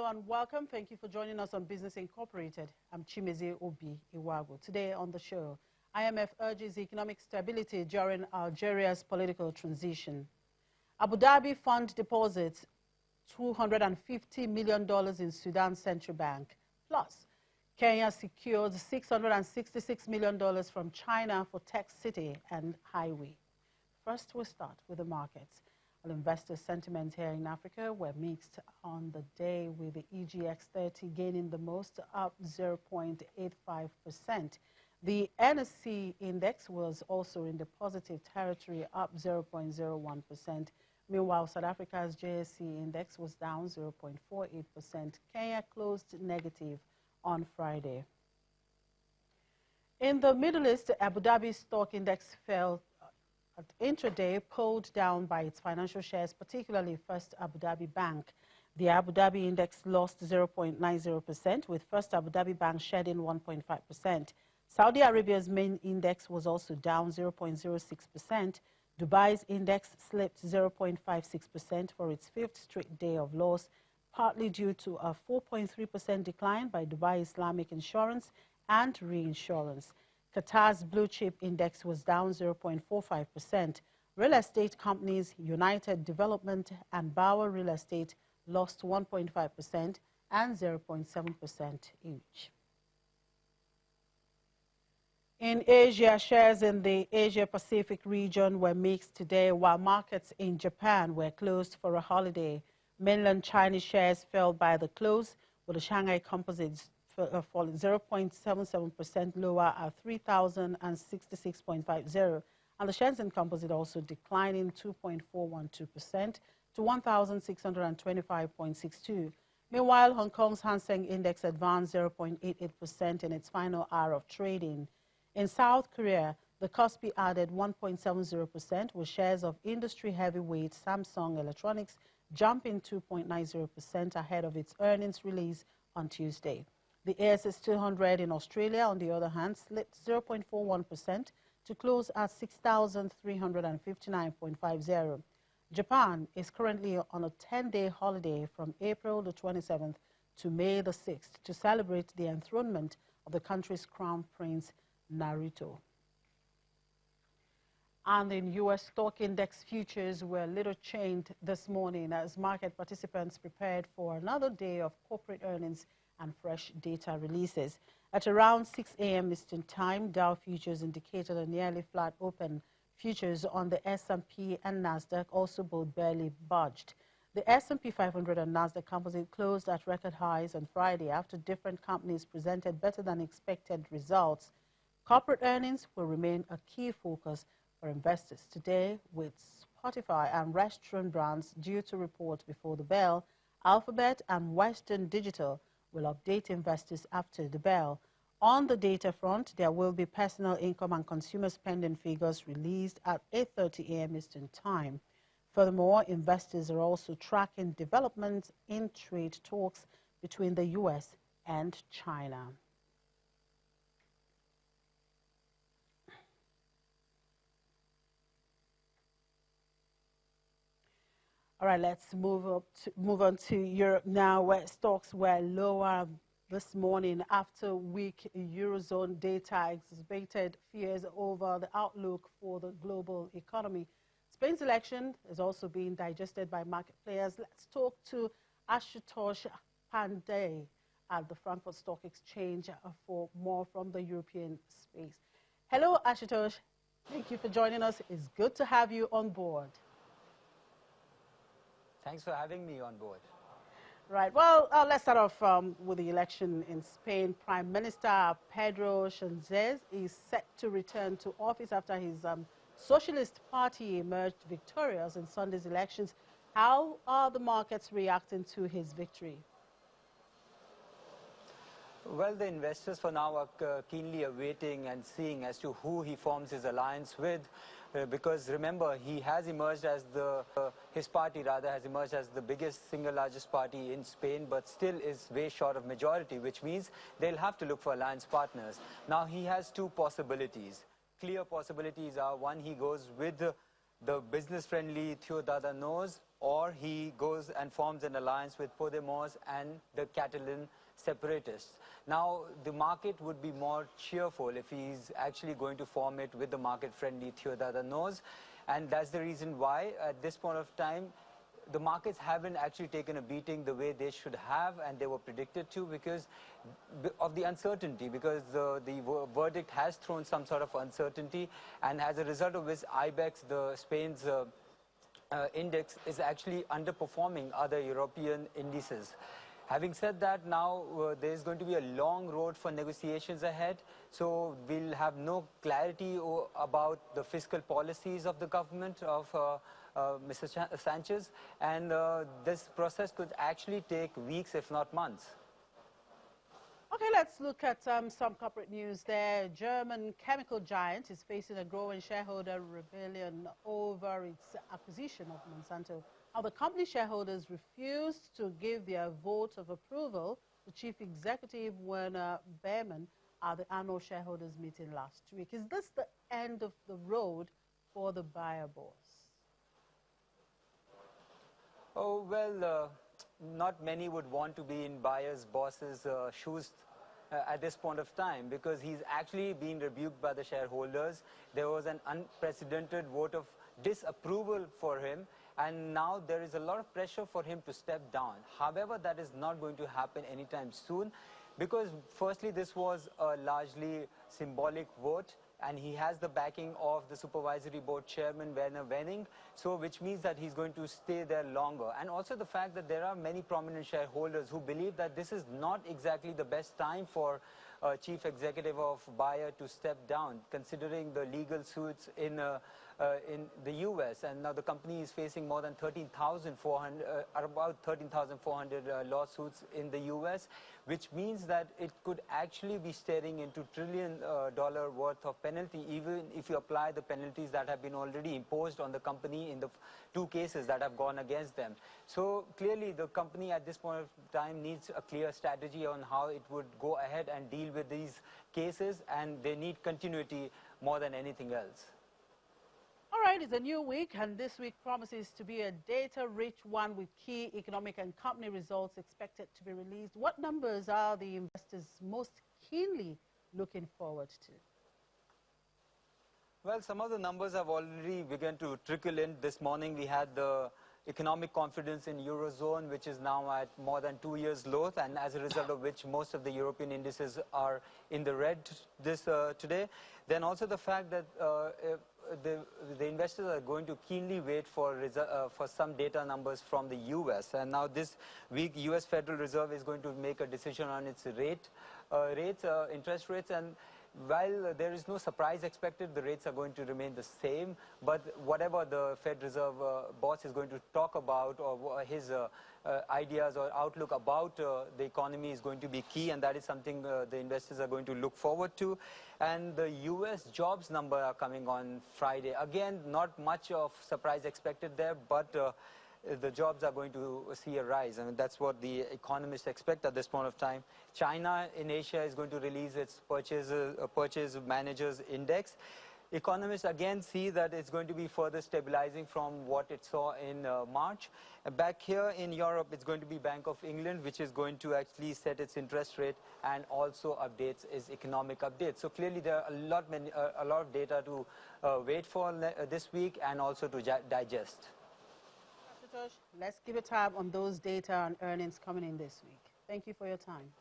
Hello and welcome. Thank you for joining us on Business Incorporated. I'm Chimeze Obi Iwago. Today on the show, IMF urges economic stability during Algeria's political transition. Abu Dhabi fund deposits $250 million in Sudan Central Bank. Plus, Kenya secured $666 million from China for Tech City and Highway. First, we'll start with the markets. Well, investor sentiment here in Africa were mixed on the day, with the EGX30 gaining the most, up 0.85%. The NSE index was also in the positive territory, up 0.01%. Meanwhile, South Africa's JSE index was down 0.48%. Kenya closed negative on Friday. In the Middle East, Abu Dhabi stock index fell intraday, pulled down by its financial shares, particularly First Abu Dhabi Bank. The Abu Dhabi index lost 0.90%, with First Abu Dhabi Bank shedding 1.5%. Saudi Arabia's main index was also down 0.06%. Dubai's index slipped 0.56% for its fifth straight day of loss, partly due to a 4.3% decline by Dubai Islamic Insurance and Reinsurance. Qatar's blue chip index was down 0.45%. Real estate companies United Development and Bauer Real Estate lost 1.5% and 0.7% each. In Asia, shares in the Asia-Pacific region were mixed today, while markets in Japan were closed for a holiday. Mainland Chinese shares fell by the close, with the Shanghai Composite falling 0.77% lower at 3,066.50, and the Shenzhen Composite also declining 2.412% to 1,625.62. Meanwhile, Hong Kong's Hang Seng Index advanced 0.88% in its final hour of trading. In South Korea, the Kospi added 1.70%, with shares of industry heavyweight Samsung Electronics jumping 2.90% ahead of its earnings release on Tuesday. The ASX 200 in Australia, on the other hand, slipped 0.41% to close at 6,359.50. Japan is currently on a 10-day holiday from April the 27th to May the 6th to celebrate the enthronement of the country's crown prince, Naruto. And in U.S. stock index futures were little changed this morning as market participants prepared for another day of corporate earnings and fresh data releases. At around 6 a.m. Eastern Time, Dow futures indicated a nearly flat open. Futures on the S&P and Nasdaq also both barely budged. The S&P 500 and Nasdaq Composite closed at record highs on Friday after different companies presented better than expected results. Corporate earnings will remain a key focus for investors today, with Spotify and restaurant brands due to report before the bell. Alphabet and Western Digital will update investors after the bell. On the data front, there will be personal income and consumer spending figures released at 8:30 a.m. Eastern Time. Furthermore, investors are also tracking developments in trade talks between the U.S. and China. All right, let's move on to Europe now, where stocks were lower this morning after weak Eurozone data exacerbated fears over the outlook for the global economy. Spain's election is also being digested by market players. Let's talk to Ashutosh Pandey at the Frankfurt Stock Exchange for more from the European space. Hello, Ashutosh. Thank you for joining us. It's good to have you on board. Thanks for having me on board. Right. Well, let's start off with the election in Spain. Prime Minister Pedro Sánchez is set to return to office after his Socialist Party emerged victorious in Sunday's elections. How are the markets reacting to his victory? Well, the investors for now are keenly awaiting and seeing as to who he forms his alliance with. Because remember, he has emerged as his party has emerged as the biggest single largest party in Spain, but still is way short of majority, which means they'll have to look for alliance partners. Now he has two possibilities. Clear possibilities are, one, he goes with the business-friendly Ciudadanos knows, or he goes and forms an alliance with Podemos and the Catalan separatists. Now, the market would be more cheerful if he's actually going to form it with the market-friendly Ciudadanos, and that's the reason why, at this point of time, the markets haven't actually taken a beating the way they should have, and they were predicted to, because of the uncertainty, because the verdict has thrown some sort of uncertainty, and as a result of which IBEX, Spain's index, is actually underperforming other European indices. Having said that, now there's going to be a long road for negotiations ahead, so we'll have no clarity about the fiscal policies of the government of Mr. Sanchez, and this process could actually take weeks, if not months. Okay, let's look at some corporate news there. German chemical giant is facing a growing shareholder rebellion over its acquisition of Monsanto. Now, the company shareholders refused to give their vote of approval to Chief Executive Werner Behrmann at the annual shareholders meeting last week. Is this the end of the road for the Bayer boss? Oh, well, not many would want to be in Bayer's boss's shoes at this point of time, because he's actually been rebuked by the shareholders. There was an unprecedented vote of disapproval for him, and now there is a lot of pressure for him to step down. However, that is not going to happen anytime soon, because firstly, this was a largely symbolic vote, and he has the backing of the supervisory board chairman, Werner Wenning, so which means that he's going to stay there longer. And also the fact that there are many prominent shareholders who believe that this is not exactly the best time for chief executive of Bayer to step down, considering the legal suits in the US. And now the company is facing more than 13,400 lawsuits in the US, which means that it could actually be staring into $1 trillion worth of penalty, even if you apply the penalties that have been already imposed on the company in the 2 cases that have gone against them. So clearly the company at this point of time needs a clear strategy on how it would go ahead and deal with these cases, and they need continuity more than anything else. All right, it's a new week, and this week promises to be a data-rich one with key economic and company results expected to be released. What numbers are the investors most keenly looking forward to? Well, some of the numbers have already begun to trickle in. This morning we had the economic confidence in Eurozone, which is now at more than 2 years low, and as a result of which most of the European indices are in the red today. Then also the fact that the investors are going to keenly wait for some data numbers from the US. And now this week, US Federal Reserve is going to make a decision on its interest rates, and while there is no surprise expected, the rates are going to remain the same. But whatever the Fed Reserve boss is going to talk about, or his ideas or outlook about the economy, is going to be key, and that is something the investors are going to look forward to. And the US jobs number are coming on Friday. Again, not much of surprise expected there, but the jobs are going to see a rise. I mean, that's what the economists expect at this point of time. China in Asia is going to release its purchase managers index. Economists again see that it's going to be further stabilizing from what it saw in March. Back here in Europe, it's going to be Bank of England, which is going to actually set its interest rate and also updates its economic updates. So clearly there are a lot of data to wait for this week, and also to digest. Let's give a tab on those data and earnings coming in this week. Thank you for your time.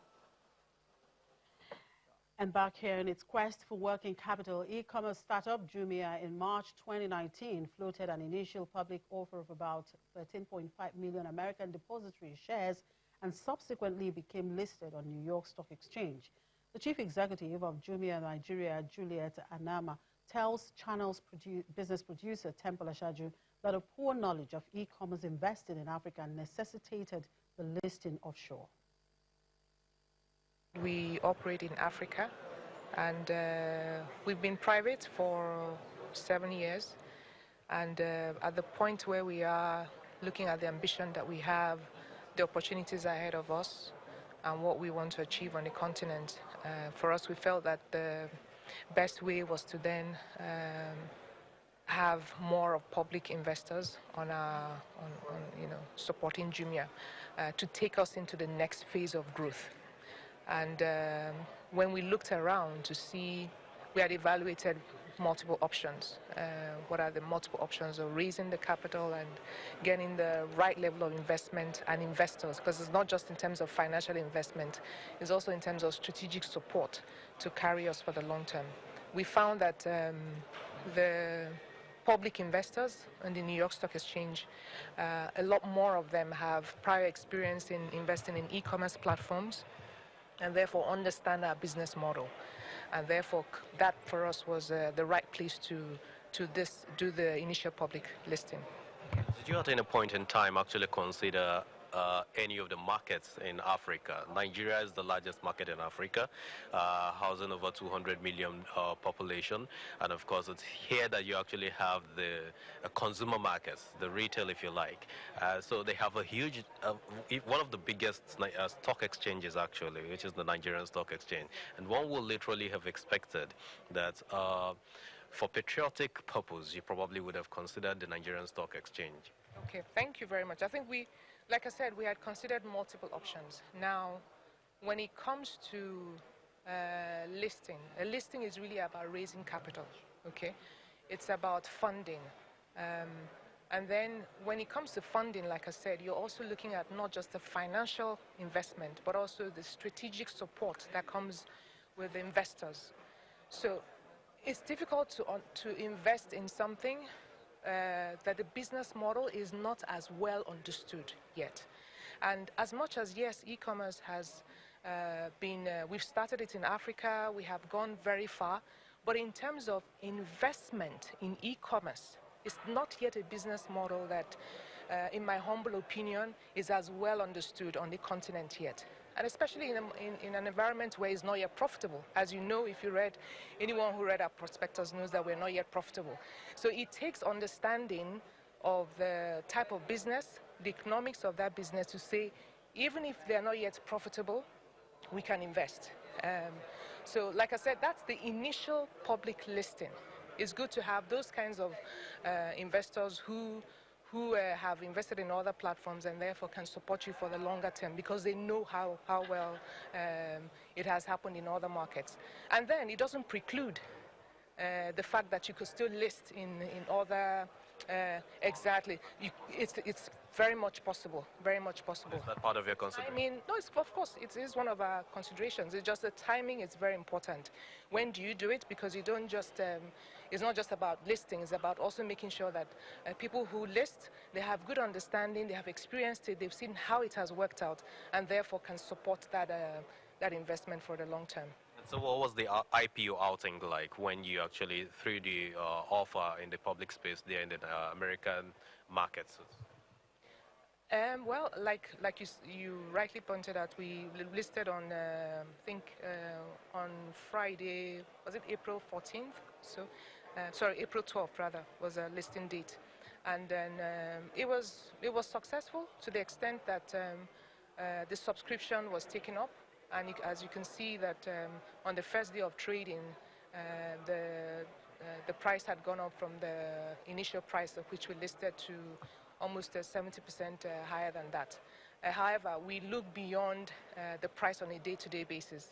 And back here in its quest for working capital, e-commerce startup Jumia in March 2019 floated an initial public offer of about 13.5 million American depository shares and subsequently became listed on New York Stock Exchange. The chief executive of Jumia Nigeria, Juliet Anama, tells Channel's business producer Temple Ashaju that a poor knowledge of e-commerce investing in Africa necessitated the listing offshore. We operate in Africa, and we've been private for 7 years. And at the point where we are looking at the ambition that we have, the opportunities ahead of us, and what we want to achieve on the continent, for us, we felt that the best way was to then have more of public investors on supporting Jumia to take us into the next phase of growth. And when we looked around to see, we had evaluated multiple options. What are the multiple options of raising the capital and getting the right level of investment and investors? Because it's not just in terms of financial investment, it's also in terms of strategic support to carry us for the long term. We found that the public investors on the New York Stock Exchange, a lot more of them have prior experience in investing in e-commerce platforms and therefore understand our business model. And therefore, that for us was the right place to do the initial public listing. Did you at any point in time actually consider any of the markets in Africa? Nigeria is the largest market in Africa, housing over 200 million population, and of course it's here that you actually have the consumer markets, the retail if you like. So they have a huge, one of the biggest stock exchanges actually, which is the Nigerian Stock Exchange, and one will literally have expected that for patriotic purpose, you probably would have considered the Nigerian Stock Exchange. Okay, thank you very much. I think like I said, we had considered multiple options. Now, when it comes to listing, a listing is really about raising capital, okay? It's about funding. And then when it comes to funding, like I said, you're also looking at not just the financial investment, but also the strategic support that comes with investors. So it's difficult to invest in something that the business model is not as well understood yet. And as much as, yes, e-commerce has we've started it in Africa, we have gone very far, but in terms of investment in e-commerce, it's not yet a business model that, in my humble opinion, is as well understood on the continent yet. And especially in an environment where it's not yet profitable. As you know, if you read, anyone who read our prospectus knows that we're not yet profitable. So it takes understanding of the type of business, the economics of that business to say, even if they're not yet profitable, we can invest. So like I said, that's the initial public listing. It's good to have those kinds of investors who have invested in other platforms and therefore can support you for the longer term because they know how well it has happened in other markets. And then it doesn't preclude the fact that you could still list in other, exactly. It's very much possible, very much possible. Is that part of your consideration? I mean, no, of course, it is one of our considerations. It's just the timing is very important. When do you do it? Because you don't just, it's not just about listing, it's about also making sure that people who list, they have good understanding, they have experienced it, they've seen how it has worked out, and therefore can support that, that investment for the long term. So what was the IPO outing like when you actually threw the offer in the public space there in the American markets? Well, like you rightly pointed out, we listed on, I think, on Friday, was it April 14th? So, sorry, April 12th rather, was a listing date. And then it was successful to the extent that the subscription was taken up. And as you can see that on the first day of trading, the price had gone up from the initial price of which we listed to almost 70% higher than that. However, we look beyond the price on a day-to-day basis.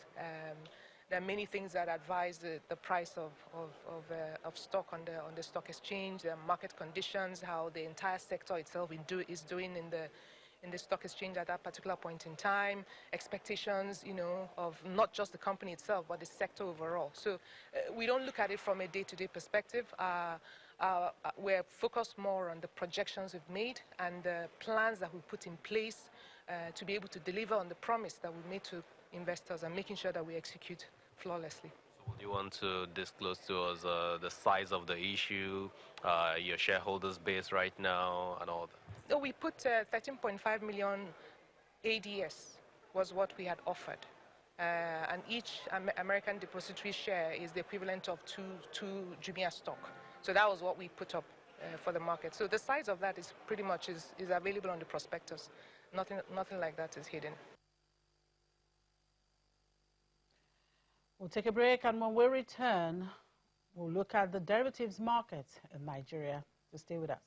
There are many things that advise the price of stock on the stock exchange, the market conditions, how the entire sector itself is doing in the stock exchange at that particular point in time, expectations, you know, of not just the company itself, but the sector overall. So we don't look at it from a day-to-day perspective. We're focused more on the projections we've made and the plans that we put in place to be able to deliver on the promise that we made to investors and making sure that we execute flawlessly. So would you want to disclose to us the size of the issue, your shareholders base right now, and all that? So we put 13.5 million ADS was what we had offered. And each American depository share is the equivalent of two Jumia stock. So that was what we put up for the market. So the size of that is pretty much is available on the prospectus. Nothing like that is hidden. We'll take a break, and when we return, We'll look at the derivatives market in Nigeria. So stay with us.